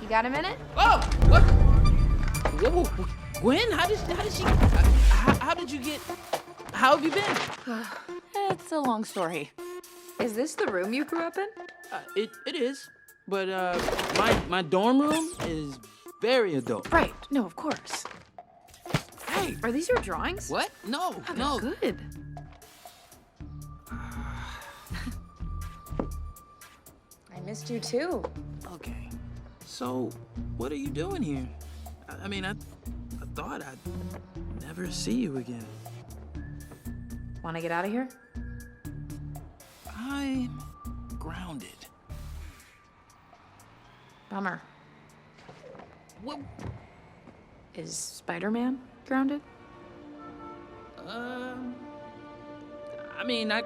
got a minute? Oh, what? Whoa, Gwen, how did you get, how have you been? It's a long story. Is this the room you grew up in? It is, but my dorm room is very adult. Right, no, of course. Hey, are these your drawings? What? No, Oh, no. they're good. I missed you too. Okay, so what are you doing here? I mean, I thought I'd never see you again. Want to get out of here? I'm grounded. Bummer. What? Is Spider-Man grounded? I mean, I